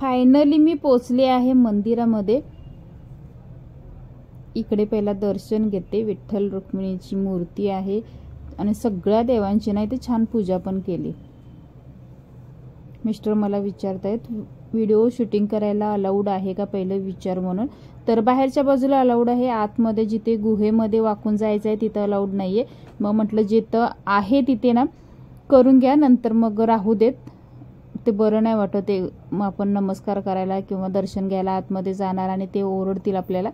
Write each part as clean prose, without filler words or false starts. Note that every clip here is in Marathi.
फायनली मी पोचले आहे मंदिरामध्ये। इकडे पहिला दर्शन घेते। विठ्ठल रुक्मिणीची मूर्ती आहे आणि सगळ्या देवांची ना इथे छान पूजा पण केली। मिस्टर मला विचारतायत व्हिडिओ शूटिंग करायला अलाउड आहे का पहिलं विचार म्हणून। तर बाहेरच्या बाजूला अलाउड आहे, आतमध्ये जिथे गुहेमध्ये वाकून जायचं आहे तिथं अलाउड नाहीये। मग म्हटलं जिथं आहे तिथे ना करून घ्या, नंतर मग राहू देत, ते बरं नाही वाटत ते आपण नमस्कार करायला किंवा दर्शन घ्यायला आतमध्ये जाणार आणि ते ओरडतील आपल्याला।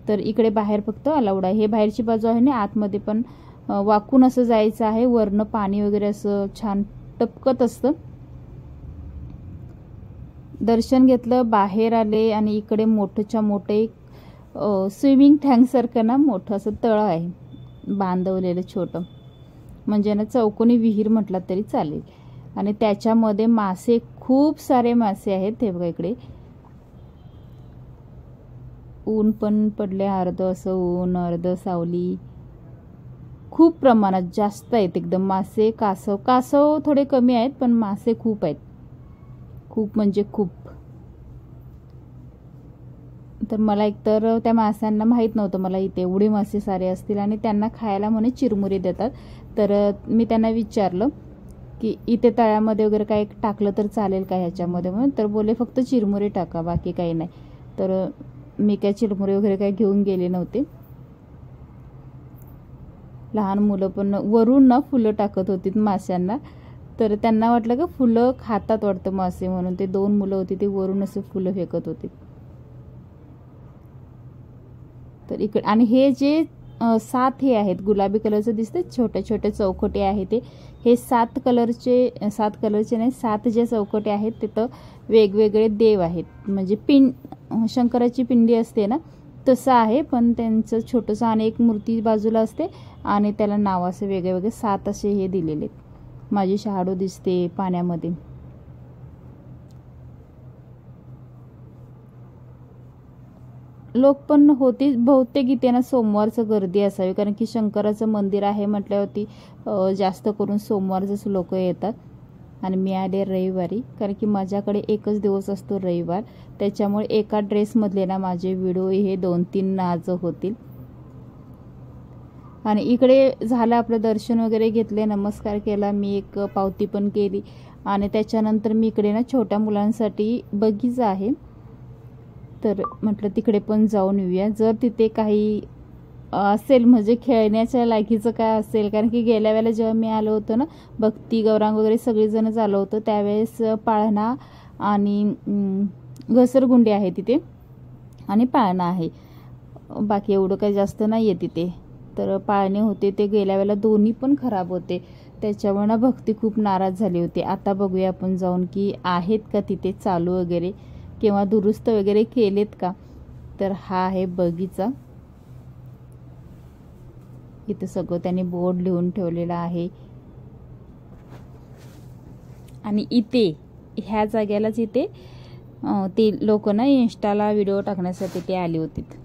तर इकडे बाहेर फक्त अलाउड आहे। हे बाहेरची बाजू आहे ना, आतमध्ये पण वाकून असं जायचं आहे। वरनं पाणी वगैरे असं छान टपकत असतं। दर्शन घेतलं, बाहेर आले आणि इकडे मोठंच्या मोठं एक स्विमिंग टँक सारखं ना मोठं असं तळ आहे बांधवलेलं छोटं, म्हणजे ना चौकोनी विहीर म्हटलं तरी चालेल। आणि त्याच्यामध्ये मासे, खूप सारे मासे आहेत। हे बघा इकडे ऊन पण पडले, अर्ध असं ऊन अर्ध सावली, खूप प्रमाणात जास्त आहेत एकदम मासे। कासव थोडे कमी आहेत पण मासे खूप आहेत, खूप म्हणजे खूप। तर मला एकतर त्या माशांना माहीत नव्हतं मला इथे एवढे मासे सारे असतील आणि त्यांना खायला म्हणे चिरमुरे देतात। तर मी त्यांना विचारलं की इथे तळ्यामध्ये वगैरे काय टाकलं तर चालेल का ह्याच्यामध्ये म्हणून। तर बोले फक्त चिरमुरे टाका, बाकी काही नाही। तर मी काय चिरमुरे वगैरे काय घेऊन गेले नव्हते। लहान मुलं पण वरून ना फुलं टाकत होती माशांना, तर त्यांना वाटलं का फुलं खातात वाटतं मासे म्हणून ते 2 मुलं होती ते वरून असं फुलं फेकत होते। तर इकडे आणि हे जे 7 हे आहेत गुलाबी कलरचं दिसतं, छोटे छोटे चौकटे आहेत हे 7 कलरचे नाही 7 जे चौकटे आहेत तिथं वेगवेगळे देव आहेत। म्हणजे शंकराची पिंडी असते ना तसं आहे, पण त्यांचं छोटंसं आणि एक मूर्ती बाजूला असते आणि त्याला नाव असे वेगळे वेगळे 7 असे हे दिलेले। माझी शहाडू दिसते पाण्यामध्ये। लोक पण होती बहुतेक इथे ना सोमवारचं गर्दी असावी, कारण की शंकराचं मंदिर आहे म्हटल्यावरती जास्त करून सोमवारचंच लोक येतात। आणि मी आले रविवारी, कारण की माझ्याकडे एकच दिवस असतो रविवार, त्याच्यामुळे एका ड्रेसमधले ना माझे व्हिडिओ हे 2-3 आज होतील। आणि इकडे झालं आपलं दर्शन वगैरे घेतले, नमस्कार केला, मी एक पावती पण केली आणि त्याच्यानंतर मी इकडे ना छोट्या मुलांसाठी बगीचा आहे, तर म्हटलं तिकडे पण जाऊन येऊया। जर तिथे काही असेल म्हणजे खेळण्याच्या लायकीचं काय असेल, कारण की गेल्या वेळेला जेव्हा मी आलो होतो ना भक्ती गौरांग वगैरे सगळेजणच आलो होतो त्यावेळेस पाळणा आणि घसरगुंडी आहे तिथे आणि पाळणा आहे, बाकी एवढं काही जास्त नाही आहे तिथे। तर पाळणे होते ते गेल्या वेळेला दोन्ही पण खराब होते, त्याच्यामुळे ना भक्ती खूप नाराज झाली होती। आता बघूया आपण जाऊन की आहेत का तिथे चालू वगैरे किंवा दुरुस्त वगैरे केलेत का। तर हा आहे बगीचा, इथे सगळं त्यांनी बोर्ड लिहून ठेवलेला आहे। आणि इथे ह्या जागेलाच इथे ते लोक ना इंस्टाला व्हिडिओ टाकण्यासाठी ते आले होते।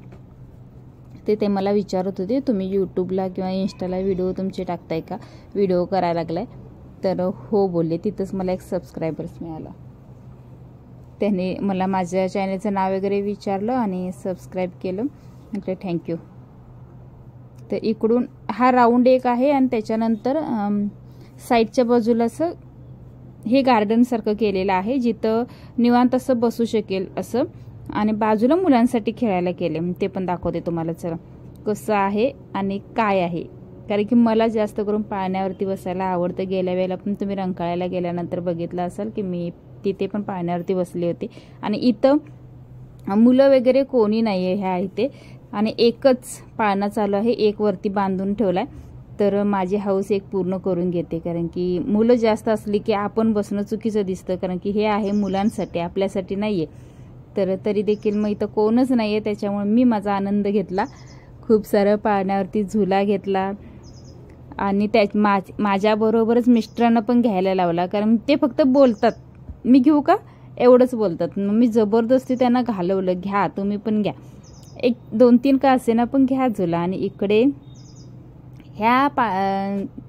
ते मला विचारत होते तुम्ही यूट्यूबला किंवा इंस्टाला व्हिडिओ तुमचे टाकताय का, व्हिडिओ करायला लागलाय। तर हो बोलले, तिथंच मला एक सबस्क्रायबर्स मिळाला। त्याने मला माझ्या चॅनलचं नाव वगैरे विचारलं आणि सबस्क्राईब केलं, म्हटलं थँक्यू। तर इकडून हा राऊंड एक आहे आणि त्याच्यानंतर साईडच्या बाजूला असं हे गार्डन सारखं केलेलं आहे जिथं निवांत असं बसू शकेल असं, आणि बाजूला मुलांसाठी खेळायला केले, ते पण दाखवते तुम्हाला। चला कसं आहे आणि काय आहे, कारण की मला जास्त करून पाळण्यावरती बसायला आवडतं। गेल्या वेळेला पण तुम्ही रंकाळ्याला गेल्यानंतर बघितलं असाल की मी तिथे पण पाळण्यावरती बसले होते। आणि इथं मुलं वगैरे कोणी नाही आहे ह्या इथे, आणि एकच पाळणा चालू आहे, एक वरती बांधून ठेवलाय। तर माझी हाऊस एक पूर्ण करून घेते, कारण की मुलं जास्त असली की आपण बसणं चुकीचं दिसतं, कारण की हे आहे मुलांसाठी आपल्यासाठी नाहीये। तर तरी देखील मग इथं कोणच नाहीये, त्याच्यामुळे मी माझा आनंद घेतला, खूप सारं पाळण्यावरती झुला घेतला आणि माझ्याबरोबरच मिस्टरांना पण घ्यायला लावला, कारण ते फक्त बोलतात मी घेऊ का एवढंच बोलतात। मग मी जबरदस्ती त्यांना घालवलं, घ्या तुम्ही पण घ्या, 1-2-3 का असेना पण घ्या झुला। आणि इकडे ह्या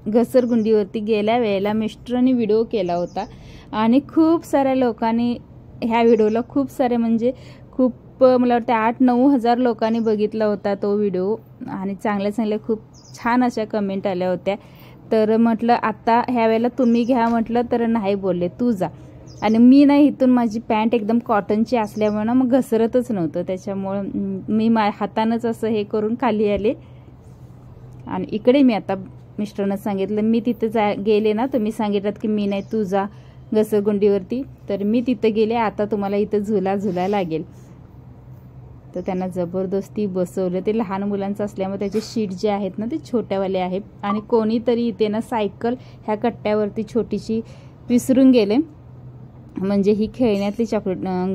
घसरगुंडीवरती गेल्या वेळेला मिस्टरांनी व्हिडिओ केला होता आणि खूप साऱ्या लोकांनी ह्या व्हिडिओला खूप सारे म्हणजे खूप मला वाटतं 8-9 हजार लोकांनी बघितला होता तो व्हिडिओ आणि चांगल्या खूप छान अशा कमेंट आल्या होत्या. तर म्हटलं आता ह्या वेळेला तुम्ही घ्या म्हटलं तर नाही बोलले, तू जा. आणि मी नाही, इथून माझी पॅन्ट एकदम कॉटनची असल्यामुळे ना मग घसरतच नव्हतं, त्याच्यामुळं मी हातानंच असं हे करून खाली आले. आणि इकडे मी आता मिस्टरांना सांगितलं, मी तिथे गेले ना, तुम्ही सांगितलं की मी नाही तू जा घसरगुंडीवरती, तर मी तिथे गेले, आता तुम्हाला इथं झुलायला लागेल. तर त्यांना जबरदस्ती बसवलं. ते लहान मुलांचं असल्यामुळे त्याचे शीट जे आहेत ना ते छोट्यावाले आहेत. आणि कोणीतरी इथे ना सायकल ह्या कट्ट्यावरती छोटीशी विसरून गेले. म्हणजे ही खेळण्यातली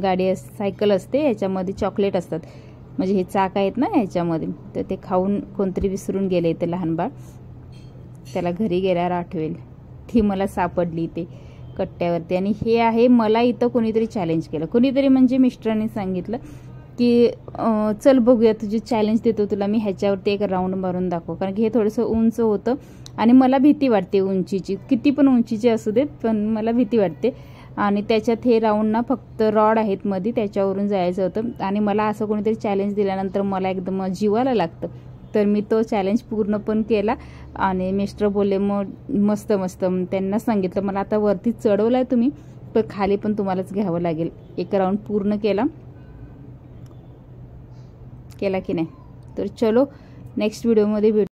गाडी सायकल असते, याच्यामध्ये चॉकलेट असतात, म्हणजे हे चाक आहेत ना ह्याच्यामध्ये, तर ते खाऊन कोणतरी विसरून गेले इथे लहान बाळ. त्याला घरी गेल्यावर आठवेल. ती मला सापडली इथे कट्ट्यावरती. आणि हे आहे, मला इथं कोणीतरी चॅलेंज केलं, कोणीतरी म्हणजे मिस्टरांनी सांगितलं की चल बघूया, तुझी चॅलेंज देतो तुला मी, ह्याच्यावरती एक राऊंड मारून दाखव. कारण की हे थोडंसं उंच होतं आणि मला भीती वाटते उंचीची, किती पण उंचीची असू देत, पण मला भीती वाटते. आणि त्याच्यात हे राऊंड ना फक्त रॉड आहेत मध्ये, त्याच्यावरून जायचं होतं. आणि मला असं कोणीतरी चॅलेंज दिल्यानंतर मला एकदम जीवाला लागतं. तर मी तो चॅलेंज पूर्ण पण केला. आणि मिस्टर बोलले मग मस्त त्यांना सांगितलं, मला आता वरती चढवलं आहे तुम्ही, पण खाली पण तुम्हालाच घ्यावं लागेल. एक राऊंड पूर्ण केला की नाही. तर चलो नेक्स्ट व्हिडिओमध्ये भेटू.